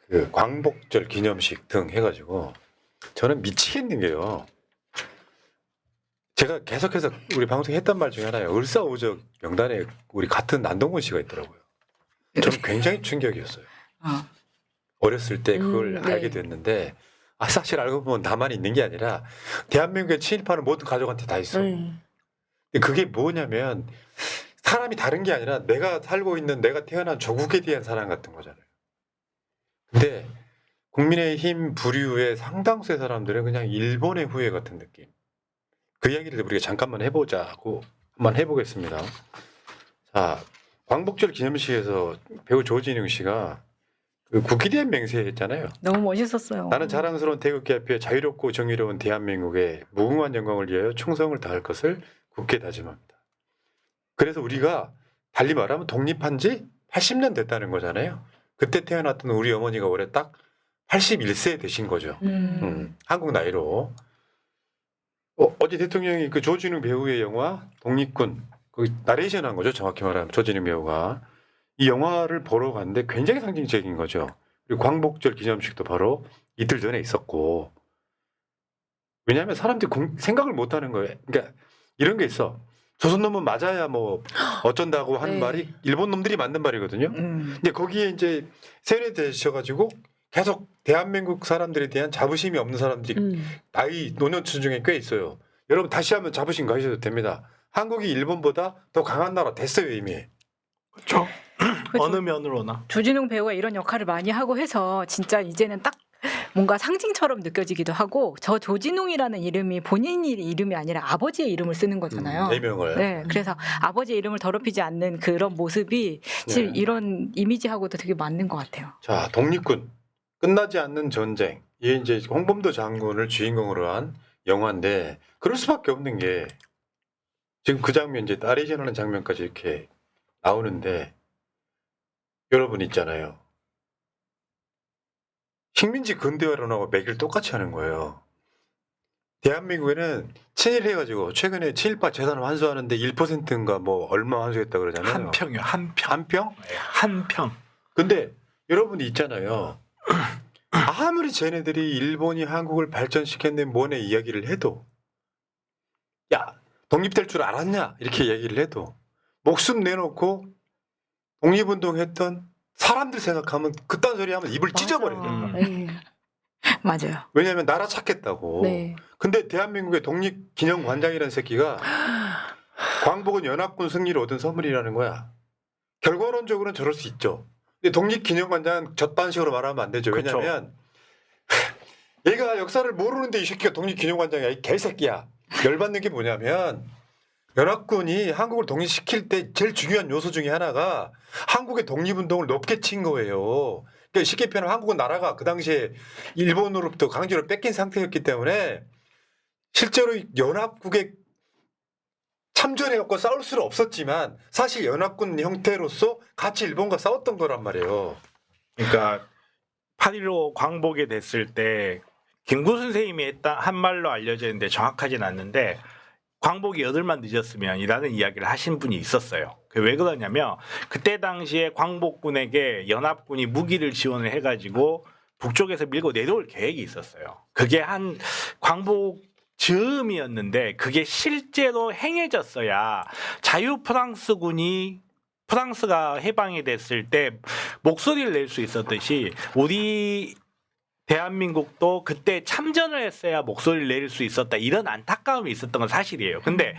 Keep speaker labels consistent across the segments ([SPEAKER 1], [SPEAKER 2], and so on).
[SPEAKER 1] 그 광복절 기념식 등 해가지고 저는 미치겠는 게요. 제가 계속해서 우리 방송에 했던 말 중에 하나예요. 을사오적 명단에 우리 같은 안동근 씨가 있더라고요. 저는 굉장히 충격이었어요. 어렸을 때 그걸
[SPEAKER 2] 네.
[SPEAKER 1] 알게 됐는데 사실 알고 보면 나만 있는 게 아니라 대한민국에 친일파는 모든 가족한테 다 있어. 근데 그게 뭐냐면 사람이 다른 게 아니라 내가 살고 있는 내가 태어난 조국에 대한 사랑 같은 거잖아요. 근데 국민의힘 부류의 상당수의 사람들은 그냥 일본의 후예 같은 느낌. 그 이야기를 우리가 잠깐만 해보자고 한번 해보겠습니다. 자, 광복절 기념식에서 배우 조진웅 씨가 그 국기대항 맹세했잖아요.
[SPEAKER 2] 너무 멋있었어요.
[SPEAKER 1] 나는 자랑스러운 태극기 앞에 자유롭고 정의로운 대한민국의 무궁한 영광을 위하여 충성을 다할 것을 굳게 다짐합니다. 그래서 우리가 달리 말하면 독립한 지 80년 됐다는 거잖아요. 그때 태어났던 우리 어머니가 올해 딱 81세 되신 거죠. 한국 나이로. 어제 대통령이 그 조진웅 배우의 영화 독립군 그 나레이션 한 거죠. 정확히 말하면 조진웅 배우가 이 영화를 보러 갔는데 굉장히 상징적인 거죠. 그리고 광복절 기념식도 바로 이틀 전에 있었고, 왜냐하면 사람들이 생각을 못하는 거예요. 그러니까 이런 게 있어. 조선 놈은 맞아야 뭐 어쩐다고 하는
[SPEAKER 2] 네.
[SPEAKER 1] 말이 일본 놈들이 만든 말이거든요. 근데 거기에 이제 세뇌되셔가지고 계속 대한민국 사람들에 대한 자부심이 없는 사람들이 나이 노년층 중에 꽤 있어요. 여러분 다시 한번 자부심 가지셔도 됩니다. 한국이 일본보다 더 강한 나라 됐어요 이미.
[SPEAKER 3] 그렇죠. 어느 면으로나.
[SPEAKER 2] 조진웅 배우가 이런 역할을 많이 하고 해서 진짜 이제는 딱 뭔가 상징처럼 느껴지기도 하고, 저 조진웅이라는 이름이 본인의 이름이 아니라 아버지의 이름을 쓰는 거잖아요.
[SPEAKER 1] 예명을.
[SPEAKER 2] 네, 그래서 아버지의 이름을 더럽히지 않는 그런 모습이 지금 이런 이미지하고도 되게 맞는 것 같아요.
[SPEAKER 1] 자, 독립군 끝나지 않는 전쟁. 이게 이제 홍범도 장군을 주인공으로 한 영화인데 그럴 수밖에 없는 게 지금 그 장면 이제 나레이션하는 장면까지 이렇게 나오는데 여러분 있잖아요. 식민지 근대화론하고 매기를 똑같이 하는 거예요. 대한민국에는 친일해가지고 최근에 친일파 재산을 환수하는데 1%인가 뭐 얼마 환수했다 그러잖아요.
[SPEAKER 3] 한 평이요. 한 평.
[SPEAKER 1] 한 평?
[SPEAKER 3] 네, 한 평.
[SPEAKER 1] 근데 여러분이 있잖아요. 아무리 쟤네들이 일본이 한국을 발전시켰네 뭐네 이야기를 해도 야 독립될 줄 알았냐 이렇게 얘기를 해도 목숨 내놓고 독립운동했던 사람들 생각하면 그딴 소리 하면 입을 찢어버려요.
[SPEAKER 2] 네. 맞아요.
[SPEAKER 1] 왜냐하면 나라 찾겠다고.
[SPEAKER 2] 네.
[SPEAKER 1] 근데 대한민국의 독립기념관장이라는 새끼가 광복은 연합군 승리를 얻은 선물이라는 거야. 결과론적으로는 저럴 수 있죠. 근데 독립기념관장은 저딴 식으로 말하면 안 되죠.
[SPEAKER 3] 그쵸.
[SPEAKER 1] 왜냐하면 얘가 역사를 모르는데 이 새끼가 독립기념관장이야. 이 개새끼야. 열받는 게 뭐냐면 연합군이 한국을 독립시킬 때 제일 중요한 요소 중에 하나가 한국의 독립운동을 높게 친 거예요. 그러니까 쉽게 표현하면 한국은 나라가 그 당시에 일본으로부터 강제로 뺏긴 상태였기 때문에 실제로 연합국에 참전해갖고 싸울 수는 없었지만 사실 연합군 형태로서 같이 일본과 싸웠던 거란 말이에요.
[SPEAKER 3] 그러니까 8.15 광복이 됐을 때 김구 선생님이 한 말로 알려져 있는데 정확하진 않는데 광복이 8만 늦었으면 이라는 이야기를 하신 분이 있었어요. 왜 그러냐면 그때 당시에 광복군에게 연합군이 무기를 지원을 해가지고 북쪽에서 밀고 내려올 계획이 있었어요. 그게 한 광복 즈음이었는데 그게 실제로 행해졌어야 자유 프랑스군이 프랑스가 해방이 됐을 때 목소리를 낼 수 있었듯이 우리 대한민국도 그때 참전을 했어야 목소리를 내릴 수 있었다. 이런 안타까움이 있었던 건 사실이에요. 근데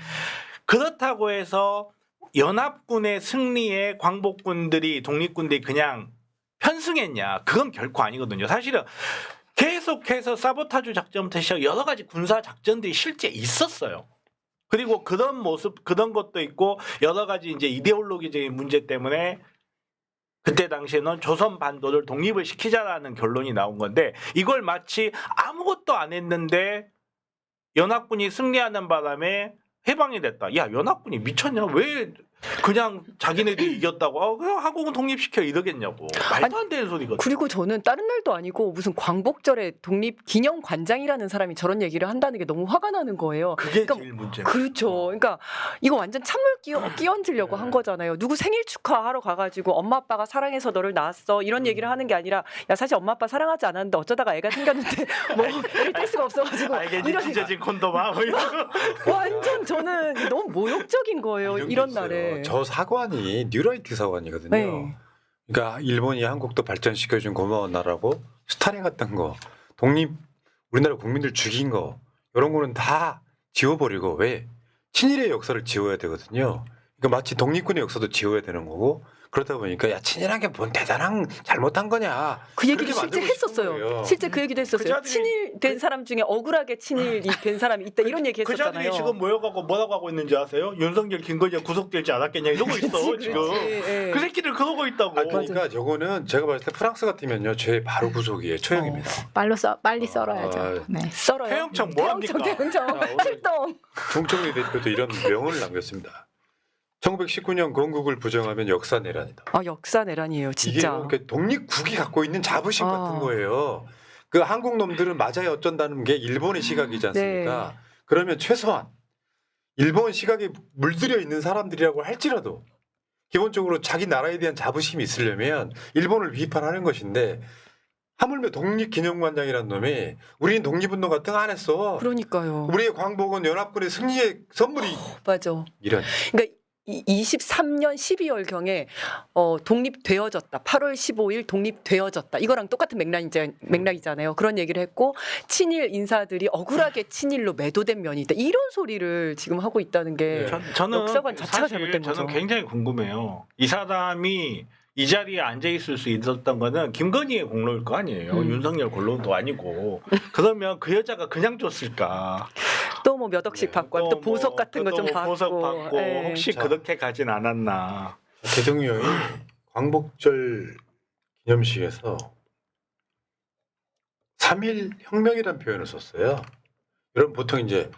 [SPEAKER 3] 그렇다고 해서 연합군의 승리에 광복군들이 독립군들이 그냥 편승했냐? 그건 결코 아니거든요. 사실은 계속해서 사보타주 작전부터 시작 여러 가지 군사 작전들이 실제 있었어요. 그리고 그런 모습, 그런 것도 있고 여러 가지 이제 이데올로기적인 문제 때문에 그때 당시에는 조선 반도를 독립을 시키자라는 결론이 나온 건데 이걸 마치 아무것도 안 했는데 연합군이 승리하는 바람에 해방이 됐다. 야, 연합군이 미쳤냐? 왜 그냥 자기네들이 이겼다고 그냥 한국은 독립시켜 이러겠냐고. 말도 안 되는 소리거든.
[SPEAKER 4] 그리고 저는 다른 날도 아니고 무슨 광복절에 독립기념관장이라는 사람이 저런 얘기를 한다는 게 너무 화가 나는 거예요.
[SPEAKER 3] 그게
[SPEAKER 4] 그러니까
[SPEAKER 3] 제일 문제.
[SPEAKER 4] 그렇죠. 그러니까 이거 완전 찬물 끼얹으려고 한 거잖아요. 누구 생일 축하하러 가가지고 엄마 아빠가 사랑해서 너를 낳았어 이런 얘기를 하는 게 아니라 야 사실 엄마 아빠 사랑하지 않았는데 어쩌다가 애가 생겼는데 뭐 애를 뗄 수가 없어가지고
[SPEAKER 3] 알겠니?
[SPEAKER 4] 이런
[SPEAKER 3] 찢어진 콘돔아.
[SPEAKER 4] 완전 저는 너무 모욕적인 거예요.
[SPEAKER 1] 게
[SPEAKER 4] 이런
[SPEAKER 1] 있어요.
[SPEAKER 4] 날에.
[SPEAKER 1] 저 사관이 뉴라이트 사관이거든요.
[SPEAKER 4] 네.
[SPEAKER 1] 그러니까 일본이 한국도 발전시켜준 고마운 나라고 스탈린 같은 거 독립 우리나라 국민들 죽인 거 이런 거는 다 지워버리고 왜 친일의 역사를 지워야 되거든요. 그러니까 마치 독립군의 역사도 지워야 되는 거고 그러다 보니까 야 친일한 게 뭔 대단한 잘못한 거냐
[SPEAKER 4] 그 얘기도
[SPEAKER 1] 그렇게
[SPEAKER 4] 실제
[SPEAKER 1] 만들고 싶은
[SPEAKER 4] 했었어요.
[SPEAKER 1] 거예요.
[SPEAKER 4] 실제 그 얘기도 했었어요.
[SPEAKER 3] 자들이-
[SPEAKER 4] 친일된 사람 중에 억울하게 친일이 된 사람이 있다 이런 얘기
[SPEAKER 3] 그
[SPEAKER 4] 했었잖아요.
[SPEAKER 3] 자들이 지금 모여가고 뭐라고 하고 있는지 아세요? 윤석열, 김건희가 구속되지 않았겠냐 이러고 있어
[SPEAKER 4] 그렇지,
[SPEAKER 3] 지금.
[SPEAKER 4] 그렇지. 예.
[SPEAKER 3] 그 새끼들 그러고 있다고.
[SPEAKER 1] 아, 그러니까 저거는 제가 봤을 때 프랑스 같으면요 죄 바로 구속이에요 처형입니다.
[SPEAKER 2] 빨리 썰어야죠.
[SPEAKER 1] 아,
[SPEAKER 2] 네.
[SPEAKER 4] 썰어요.
[SPEAKER 3] 태영청 뭐 합니까?
[SPEAKER 4] 태영청
[SPEAKER 1] 자, 오늘-
[SPEAKER 4] 출동.
[SPEAKER 1] 총정리 대표도 이런 명언을 남겼습니다. 1919년 건국을 부정하면 역사 내란이다.
[SPEAKER 4] 아 역사 내란이에요, 진짜.
[SPEAKER 1] 이게 그러니까 독립국이 갖고 있는 자부심
[SPEAKER 4] 아.
[SPEAKER 1] 같은 거예요. 그 한국 놈들은 맞아야 어쩐다는 게 일본의 시각이지 않습니까?
[SPEAKER 4] 네.
[SPEAKER 1] 그러면 최소한 일본 시각에 물들여 있는 사람들이라고 할지라도 기본적으로 자기 나라에 대한 자부심이 있으려면 일본을 비판하는 것인데 하물며 독립기념관장이라는 놈이 우리는 독립운동 같은 거 안 했어.
[SPEAKER 4] 그러니까요.
[SPEAKER 1] 우리의 광복은 연합군의 승리의 선물이
[SPEAKER 4] 맞아.
[SPEAKER 1] 이런.
[SPEAKER 4] 그러니까 23년 12월 경에 독립되어졌다. 8월 15일 독립되어졌다. 이거랑 똑같은 맥락이잖아요. 그런 얘기를 했고 친일 인사들이 억울하게 친일로 매도된 면이 있다. 이런 소리를 지금 하고 있다는 게
[SPEAKER 1] 네.
[SPEAKER 3] 저는
[SPEAKER 4] 역사관 자체가
[SPEAKER 3] 사실
[SPEAKER 4] 잘못된
[SPEAKER 3] 저는
[SPEAKER 4] 거죠.
[SPEAKER 3] 굉장히 궁금해요. 이 사람이 이 자리에 앉아 있을 수 있었던 거는 김건희의 공로일 거 아니에요. 윤석열 공로도 아니고. 그러면 그 여자가 그냥 줬을까?
[SPEAKER 4] 또 뭐 몇 억씩
[SPEAKER 1] 네.
[SPEAKER 4] 받고 또 보석 같은 거 좀
[SPEAKER 3] 또
[SPEAKER 4] 받고.
[SPEAKER 3] 보석 받고
[SPEAKER 4] 예.
[SPEAKER 3] 혹시
[SPEAKER 1] 자.
[SPEAKER 3] 그렇게 가진 않았나?
[SPEAKER 1] 대통령이 광복절 기념식에서 3.1 혁명이라는 표현을 썼어요. 여러분 보통 이제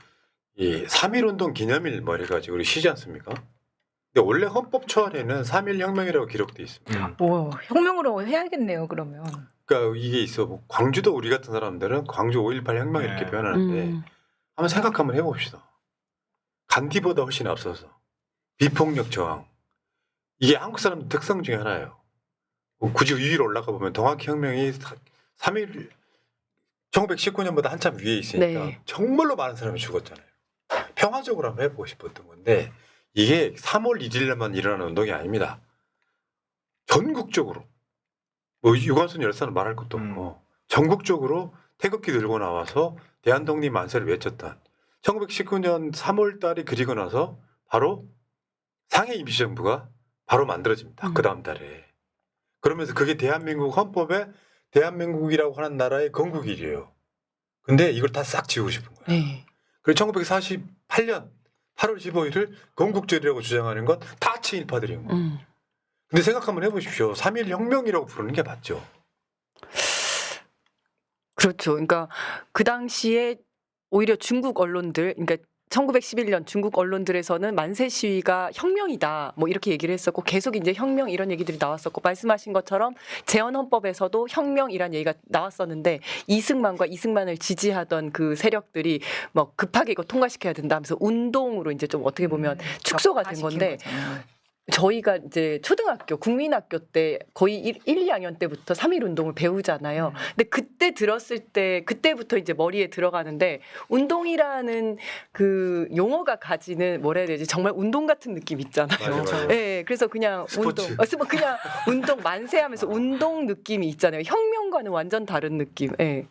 [SPEAKER 1] 이 3.1 운동 기념일 뭐 해가지고 우리 쉬지 않습니까? 근데 원래 헌법 초안에는 3.1 혁명이라고 기록돼 있습니다.
[SPEAKER 2] 오, 혁명으로 해야겠네요. 그러면.
[SPEAKER 1] 그러니까 이게 있어. 뭐 광주도 우리 같은 사람들은 광주 5.18 혁명 이렇게
[SPEAKER 3] 네.
[SPEAKER 1] 표현하는데 한번 생각 한번 해봅시다. 간디보다 훨씬 앞서서 비폭력 저항. 이게 한국 사람들 특성 중에 하나예요. 뭐 굳이 위로 올라가 보면 동학기 혁명이 3.1 1919년보다 한참 위에 있으니까
[SPEAKER 4] 네.
[SPEAKER 1] 정말로 많은 사람이 죽었잖아요. 평화적으로 한번 해보고 싶었던 건데 이게 3월 1일에만 일어나는 운동이 아닙니다. 전국적으로 뭐 유관순 열사는 말할 것도 없고 전국적으로 태극기 들고 나와서 대한독립 만세를 외쳤던 1919년 3월 달이 그리고 나서 바로 상해 임시정부가 바로 만들어집니다. 그 다음 달에. 그러면서 그게 대한민국 헌법에 대한민국이라고 하는 나라의 건국일이에요. 근데 이걸 다 싹 지우고 싶은 거예요.
[SPEAKER 4] 네.
[SPEAKER 1] 그리고 1948년 8월 15일을 건국절이라고 주장하는 건 다 친일파들인 거예요. 근데 생각 한번 해보십시오. 3.1 혁명이라고 부르는 게 맞죠.
[SPEAKER 4] 그렇죠. 그러니까 그 당시에 오히려 중국 언론들, 그러니까 1911년 중국 언론들에서는 만세 시위가 혁명이다, 뭐 이렇게 얘기를 했었고 계속 이제 혁명 이런 얘기들이 나왔었고 말씀하신 것처럼 재헌헌법에서도 혁명이란 얘기가 나왔었는데 이승만을 지지하던 그 세력들이 뭐 급하게 이거 통과시켜야 된다 하면서 운동으로 이제 좀 어떻게 보면 축소가 된 건데 저희가 이제 초등학교, 국민학교 때 거의 1, 2학년 때부터 3.1 운동을 배우잖아요. 근데 그때 들었을 때 그때부터 이제 머리에 들어가는데 운동이라는 그 용어가 가지는 뭐라 해야 되지? 정말 운동 같은 느낌 있잖아요.
[SPEAKER 1] 맞아요.
[SPEAKER 4] 네, 그래서 그냥
[SPEAKER 1] 스포츠.
[SPEAKER 4] 그냥 운동 만세하면서 운동 느낌이 있잖아요. 혁명과는 완전 다른 느낌. 네.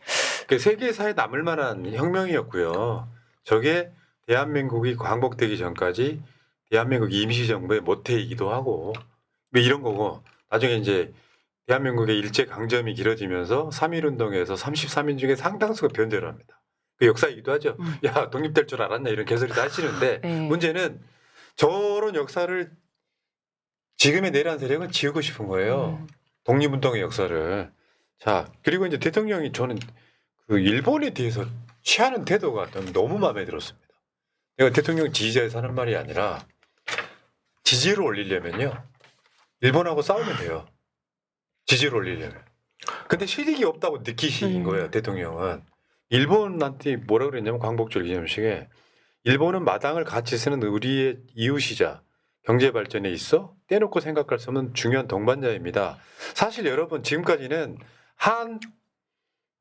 [SPEAKER 1] 그 세계사에 남을 만한 혁명이었고요. 저게 대한민국이 광복되기 전까지 대한민국 임시정부의 모태이기도 하고 뭐 이런 거고 나중에 이제 대한민국의 일제 강점이 길어지면서 3.1 운동에서 33인 중에 상당수가 변절을 합니다. 그 역사이기도 하죠. 야 독립될 줄 알았나 이런 개소리도 하시는데
[SPEAKER 4] 네.
[SPEAKER 1] 문제는 저런 역사를 지금의 내란 세력은 지우고 싶은 거예요. 독립운동의 역사를. 자 그리고 이제 대통령이 저는 그 일본에 대해서 취하는 태도가 너무 마음에 들었습니다. 내가 대통령 지지자에서 하는 말이 아니라 지지를 올리려면요. 일본하고 싸우면 돼요. 지지를 올리려면. 근데 실익이 없다고 느끼신 거예요. 대통령은. 일본한테 뭐라 그랬냐면 광복절 기념식에 일본은 마당을 같이 쓰는 우리의 이웃이자 경제 발전에 있어 떼놓고 생각할 수 없는 중요한 동반자입니다. 사실 여러분 지금까지는 한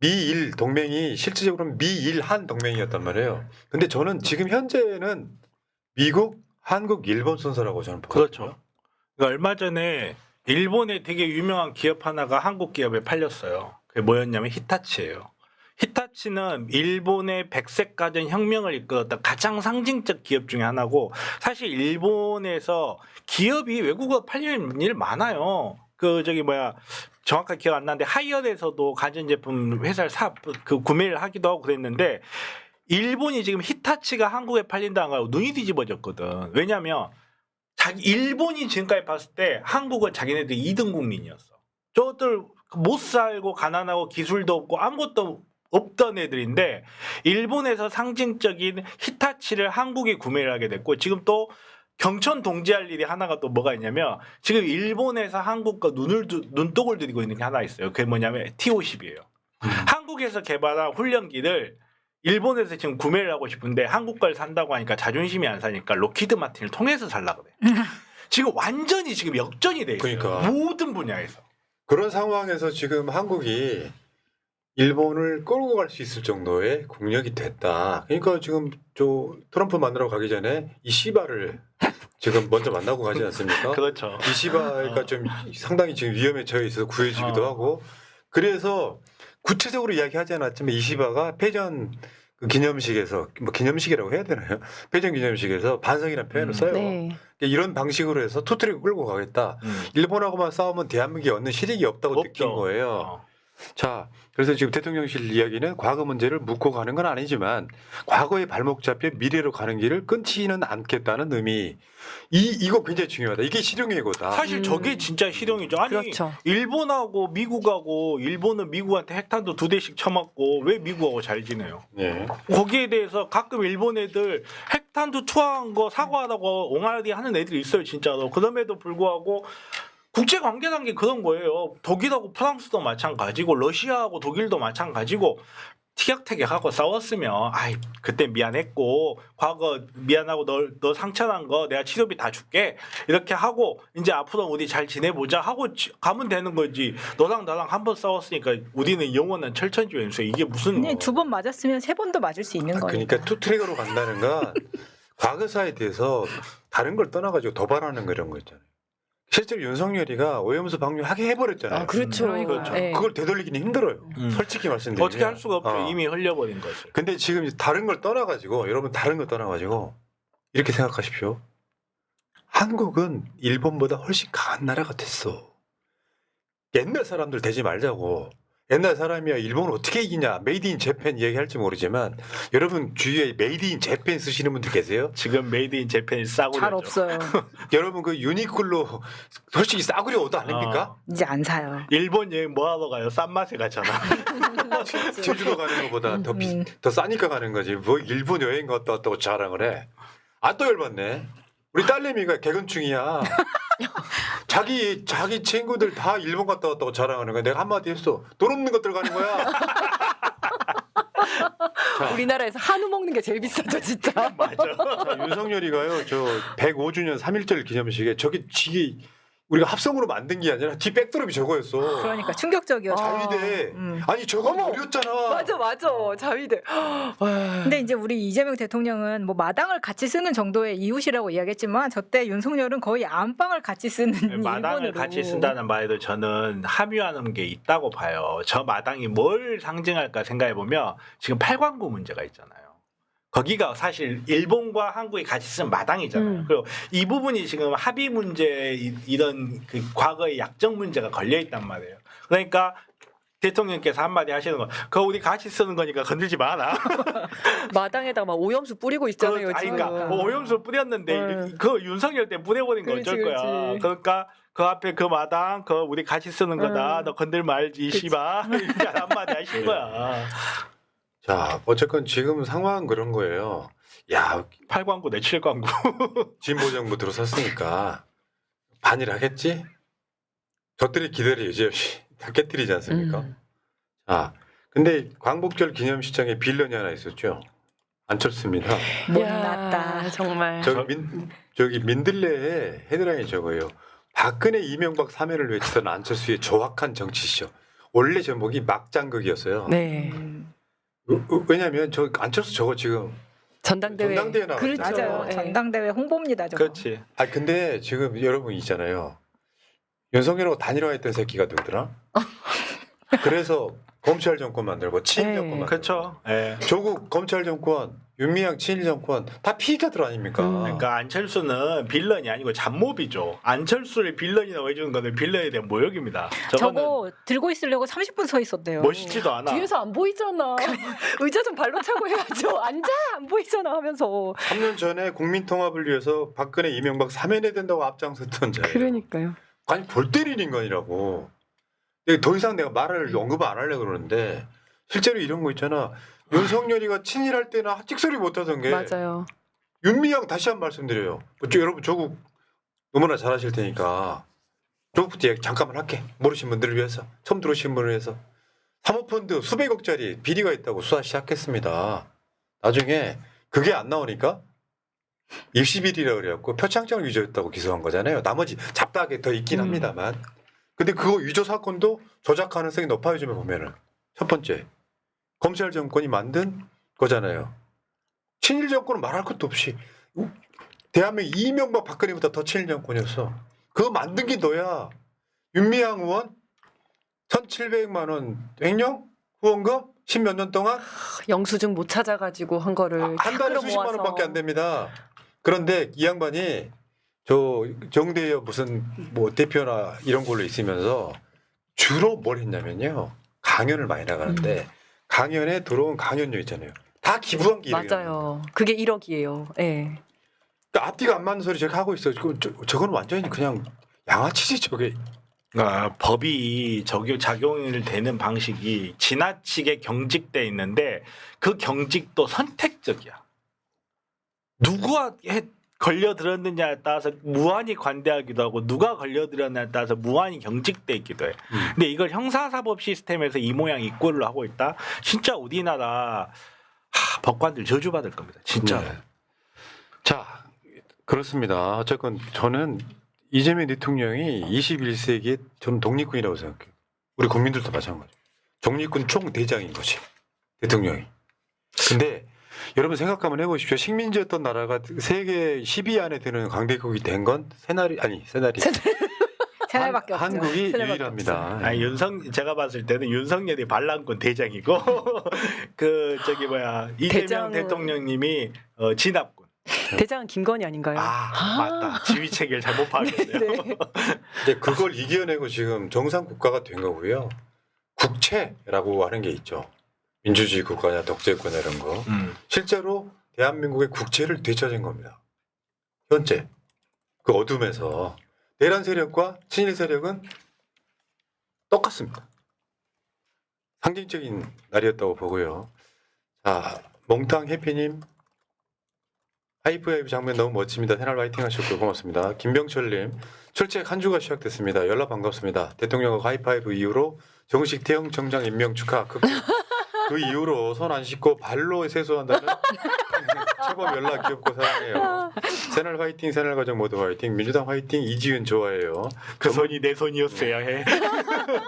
[SPEAKER 1] 미일 동맹이 실질적으로는 미일 한 동맹이었단 말이에요. 근데 저는 지금 현재는 미국, 한국, 일본 순서라고 저는 보거든요.
[SPEAKER 3] 그렇죠. 그러니까 얼마 전에 일본의 되게 유명한 기업 하나가 한국 기업에 팔렸어요. 그게 뭐였냐면 히타치예요. 히타치는 일본의 백색 가전 혁명을 이끌었던 가장 상징적 기업 중에 하나고 사실 일본에서 기업이 외국어 팔리는 일 많아요. 정확하게 기억 안 나는데 하이어에서도 가전제품 회사를 구매를 하기도 하고 그랬는데 일본이 지금 히타치가 한국에 팔린다는 거 눈이 뒤집어졌거든. 왜냐하면 일본이 지금까지 봤을 때 한국은 자기네들이 2등 국민이었어. 저들 못 살고 가난하고 기술도 없고 아무것도 없던 애들인데 일본에서 상징적인 히타치를 한국이 구매를 하게 됐고 지금 또 경천 동지할 일이 하나가 또 뭐가 있냐면 지금 일본에서 한국과 눈독을 들이고 있는 게 하나 있어요. 그게 뭐냐면 T-50이에요. 한국에서 개발한 훈련기를 일본에서 지금 구매를 하고 싶은데 한국 걸 산다고 하니까 자존심이 안 사니까 로키드 마틴을 통해서 살라고 그래. 지금 완전히 지금 역전이 돼 있어요.
[SPEAKER 1] 그러니까.
[SPEAKER 3] 모든 분야에서.
[SPEAKER 1] 그런 상황에서 지금 한국이 일본을 끌고 갈 수 있을 정도의 국력이 됐다. 그러니까 지금 저 트럼프 만나러 가기 전에 이 시바를 지금 먼저 만나고 가지 않습니까?
[SPEAKER 3] 그렇죠.
[SPEAKER 1] 이 시바가 좀 상당히 지금 위험에 처해 있어서 구해주기도 하고 그래서 구체적으로 이야기하지 않았지만 이 시바가 패전 그 기념식에서 뭐 기념식이라고 해야 되나요? 패전 기념식에서 반성이라는 표현을 써요.
[SPEAKER 4] 네.
[SPEAKER 1] 이런 방식으로 해서 투트랙을 끌고 가겠다. 일본하고만 싸우면 대한민국이 얻는 실익이 없다고 느낀
[SPEAKER 3] 없죠.
[SPEAKER 1] 거예요. 자, 그래서 지금 대통령실 이야기는 과거 문제를 묻고 가는 건 아니지만 과거에 발목 잡혀 미래로 가는 길을 끊지는 않겠다는 의미. 이거 굉장히 중요하다. 이게 실용예고다.
[SPEAKER 3] 사실 저게 진짜 실용이죠. 아니
[SPEAKER 4] 그렇죠.
[SPEAKER 3] 일본하고 미국하고 일본은 미국한테 핵탄두 2대씩 쳐맞고 왜 미국하고 잘 지내요?
[SPEAKER 1] 네.
[SPEAKER 3] 거기에 대해서 가끔 일본 애들 핵탄두 투하한 거 사과하다고 옹알이 하는 애들이 있어요 진짜로. 그럼에도 불구하고 국제 관계란 게 그런 거예요. 독일하고 프랑스도 마찬가지고 러시아하고 독일도 마찬가지고 티격태격하고 싸웠으면 아이 그때 미안했고 과거 미안하고 너 상처난 거 내가 치료비 다 줄게 이렇게 하고 이제 앞으로 우리 잘 지내보자 하고 가면 되는 거지. 너랑 나랑 한 번 싸웠으니까 우리는 영원한 철천지 왼수. 이게 무슨
[SPEAKER 2] 네, 2번 맞았으면 3번도 맞을 수 있는 거예요.
[SPEAKER 1] 그러니까 투트랙으로 간다는 건 과거사에 대해서 다른 걸 떠나가지고 도발하는 거 이런 거 있잖아요. 실제로 윤석열이가 오염수 방류 하게 해버렸잖아요.
[SPEAKER 4] 아, 그렇죠.
[SPEAKER 3] 그렇죠.
[SPEAKER 4] 네.
[SPEAKER 1] 그걸 되돌리기는 힘들어요. 솔직히 말씀드리면.
[SPEAKER 3] 어떻게 할 수가 없죠. 이미 흘려버린 것을.
[SPEAKER 1] 근데 지금 다른 걸 떠나가지고 여러분 다른 걸 떠나가지고 이렇게 생각하십시오. 한국은 일본보다 훨씬 강한 나라가 됐어. 옛날 사람들 되지 말자고. 옛날 사람이야 일본을 어떻게 이기냐. 메이드 인 재팬 얘기할지 모르지만 여러분 주위에 메이드 인 재팬 쓰시는 분들 계세요?
[SPEAKER 3] 지금 메이드 인 재팬이 싸구려죠.
[SPEAKER 2] 잘 없어요.
[SPEAKER 1] 여러분 그 유니클로 솔직히 싸구려 옷 아닙니까?
[SPEAKER 2] 이제 안 사요.
[SPEAKER 3] 일본 여행 뭐 하러 가요? 싼 맛에 가잖아.
[SPEAKER 1] 제주도 가는 것보다 더 싸니까 가는 거지. 뭐 일본 여행 갔다 왔다고 자랑을 해. 아 또 열받네. 우리 딸내미가 개건충이야. 자기 친구들 다 일본 갔다 왔다고 자랑하는 거야. 내가 한마디 했어. 돈 없는 것들 가는 거야.
[SPEAKER 4] 우리나라에서 한우 먹는 게 제일 비싸죠, 진짜.
[SPEAKER 3] 맞아.
[SPEAKER 1] 자, 윤석열이가요. 저 105주년 3.1절 기념식에 저게 지기 우리가 합성으로 만든 게 아니라 뒤 백드롭이 저거였어.
[SPEAKER 2] 그러니까 충격적이었죠.
[SPEAKER 1] 자위대.
[SPEAKER 2] 음.
[SPEAKER 1] 아니 저거
[SPEAKER 4] 어머.
[SPEAKER 1] 버렸잖아.
[SPEAKER 4] 맞아. 자위대.
[SPEAKER 2] 근데 이제 우리 이재명 대통령은 뭐 마당을 같이 쓰는 정도의 이웃이라고 이야기했지만 저때 윤석열은 거의 안방을 같이 쓰는
[SPEAKER 3] 마당을
[SPEAKER 2] 일본으로.
[SPEAKER 3] 같이 쓴다는 말에도 저는 함유하는 게 있다고 봐요. 저 마당이 뭘 상징할까 생각해 보면 지금 팔관구 문제가 있잖아요. 거기가 사실 일본과 한국이 같이 쓴 마당이잖아요. 그리고 이 부분이 지금 합의 문제 이런 그 과거의 약정 문제가 걸려 있단 말이에요. 그러니까 대통령께서 한마디 하시는 거, 그거 우리 같이 쓰는 거니까 건들지 마라.
[SPEAKER 4] 마당에다가 막 오염수 뿌리고 있잖아요, 지금.
[SPEAKER 3] 그러니까 오염수 뿌렸는데 그 윤석열 때 뿌려버린 거 어쩔
[SPEAKER 4] 그렇지,
[SPEAKER 3] 거야.
[SPEAKER 4] 그렇지.
[SPEAKER 3] 그러니까 그 앞에 그 마당 그거 우리 같이 쓰는 거다. 너 건들 말지 씨바. 이렇게 한마디 하신 거야.
[SPEAKER 1] 자, 어쨌건 지금 상황은 그런 거예요. 야
[SPEAKER 3] 8광고 내 7광고.
[SPEAKER 1] 진보 정부 들어섰으니까 반일하겠지. 저들이 기대를 여지없이 다 깨뜨리지 않습니까? 아 근데 광복절 기념시장에 빌런이 하나 있었죠. 안철수입니다.
[SPEAKER 2] 못났다.
[SPEAKER 4] 야, 정말.
[SPEAKER 1] 저기 민들레에 헤드라인이 저거예요. 박근혜 이명박 3회를 외치던 안철수의 조악한 정치쇼. 원래 제목이 막장극이었어요.
[SPEAKER 4] 네.
[SPEAKER 1] 왜냐하면 저 안철수 저거 지금
[SPEAKER 4] 전당대회.
[SPEAKER 1] 전당대회 나왔잖아요.
[SPEAKER 4] 그렇죠.
[SPEAKER 2] 맞아요.
[SPEAKER 4] 네.
[SPEAKER 2] 전당대회 홍보입니다. 저거.
[SPEAKER 3] 그렇지.
[SPEAKER 1] 아 근데 지금 여러분 있잖아요. 윤석열하고 단일화했던 새끼가 누구더라? 그래서 검찰 정권 만들고 친일
[SPEAKER 4] 네.
[SPEAKER 1] 정권 만들고.
[SPEAKER 3] 그렇죠. 예.
[SPEAKER 1] 조국 검찰 정권, 윤미향 친일 정권 다 피의자들 아닙니까?
[SPEAKER 3] 그러니까 안철수는 빌런이 아니고 잡몹이죠. 안철수를 빌런이라고 해주는 거는 빌런에 대한 모욕입니다. 저거는
[SPEAKER 2] 저거 들고 있으려고 30분 서 있었대요.
[SPEAKER 3] 멋있지도 않아.
[SPEAKER 4] 뒤에서 안 보이잖아. 의자 좀 발로 차고 해야죠. 앉아 안 보이잖아 하면서.
[SPEAKER 1] 3년 전에 국민 통합을 위해서 박근혜 이명박 3회내 된다고 앞장섰던 자예요.
[SPEAKER 4] 그러니까요.
[SPEAKER 1] 아니 골 때리는 인간이라고. 더 이상 내가 말을 언급 안 하려고 그러는데 실제로 이런 거 있잖아. 윤석열이가 친일할 때는 찍소리 못하던 게
[SPEAKER 4] 맞아요.
[SPEAKER 1] 윤미향 다시 한 번 말씀드려요. 여러분 조국 너무나 잘 아실 테니까 조국부터 얘기 잠깐만 할게. 모르신 분들을 위해서 처음 들어오신 분을 위해서 사모펀드 수백억짜리 비리가 있다고 수사 시작했습니다. 나중에 그게 안 나오니까 입시비리라 그래갖고 표창장을 위조했다고 기소한 거잖아요. 나머지 잡다하게 더 있긴 합니다만. 근데 그거 위조 사건도 조작 가능성이 높아요. 요즘에 보면은 첫 번째 검찰 정권이 만든 거잖아요. 친일 정권은 말할 것도 없이 대한민국 이명박 박근혜보다 더 친일 정권이었어. 그거 만든 게 너야. 윤미향 의원 1,700만 원 횡령 후원금 10몇 년 동안
[SPEAKER 4] 영수증 못 찾아가지고 한 거를
[SPEAKER 1] 한
[SPEAKER 4] 다
[SPEAKER 1] 달에
[SPEAKER 4] 끌어모아서.
[SPEAKER 1] 수십만 원밖에 안 됩니다. 그런데 이 양반이 저 정대여 무슨 뭐 대표나 이런 걸로 있으면서 주로 뭘 했냐면요. 강연을 많이 나가는데 강연에 들어온 강연료 있잖아요. 다 기부한 게
[SPEAKER 4] 맞아요. 그게 1억이에요. 예.
[SPEAKER 1] 그러니까 앞뒤가 안 맞는 소리 저렇게 하고 있어요. 저건 완전히 그냥 양아치지 저게.
[SPEAKER 3] 그러니까 법이 작용을 되는 방식이 지나치게 경직돼 있는데 그 경직도 선택적이야. 누가 걸려들었느냐에 따라서 무한히 관대하기도 하고 누가 걸려들었느냐에 따라서 무한히 경직돼 있기도 해. 근데 이걸 형사사법 시스템에서 이 모양 이 꼴로 하고 있다. 진짜 우리나라 법관들 저주받을 겁니다. 진짜.
[SPEAKER 1] 네. 자 그렇습니다. 어쨌건 저는 이재명 대통령이 21세기의 저는 독립군이라고 생각해요. 우리 국민들도 마찬가지. 독립군 총대장인 거지. 대통령이. 근데 여러분 생각 한번 해보십시오. 식민지였던 나라가 세계 10위 안에 드는 강대국이 된 건 새날밖에
[SPEAKER 2] 새날밖에 없죠.
[SPEAKER 1] 한국이
[SPEAKER 4] 새날밖에
[SPEAKER 1] 유일합니다.
[SPEAKER 3] 아니 제가 봤을 때는 윤석열이 반란군 대장이고 이재명
[SPEAKER 4] 대장은-
[SPEAKER 3] 대통령님이 진압군.
[SPEAKER 4] 대장은 김건희 아닌가요?
[SPEAKER 3] 맞다. 지휘 체계를 잘못 파악했어요.
[SPEAKER 4] 네.
[SPEAKER 1] 이제 그걸 이겨내고 지금 정상 국가가 된 거고요. 국채라고 하는 게 있죠. 민주주의 국가냐 독재국가냐 이런 거. 실제로 대한민국의 국채를 되찾은 겁니다. 현재 그 어둠에서 내란 세력과 친일 세력은 똑같습니다. 상징적인 날이었다고 보고요. 자, 몽탕 해피님 하이파이브 장면 너무 멋집니다. 새날 화이팅 하셨고 고맙습니다. 김병철님 출첵 한 주가 시작됐습니다. 연락 반갑습니다. 대통령과 하이파이브 이후로 정식 태영 청장 임명 축하. 그 이후로 손 안 씻고 발로 세수한다는 최범 연락 귀엽고 사랑해요. 새날 화이팅, 새날 가족 모두 화이팅, 민주당 화이팅, 이지은 좋아해요.
[SPEAKER 3] 그 손이 내 손이었어야 해.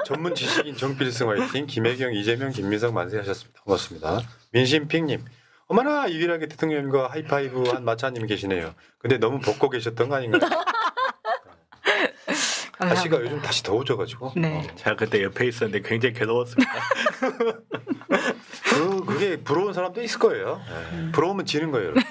[SPEAKER 1] 전문 지식인 정필승 화이팅, 김혜경, 이재명, 김민석 만세 하셨습니다. 고맙습니다. 민심픽님, 어머나 유일하게 대통령님과 하이파이브 한 마차님 계시네요. 근데 너무 벗고 계셨던 거 아닌가요? 날씨가 요즘 다시 더워져가지고.
[SPEAKER 2] 네.
[SPEAKER 3] 제가 그때 옆에 있었는데 굉장히 괴로웠습니다.
[SPEAKER 1] 그게 부러운 사람도 있을 거예요. 부러우면 지는 거예요. 여러분.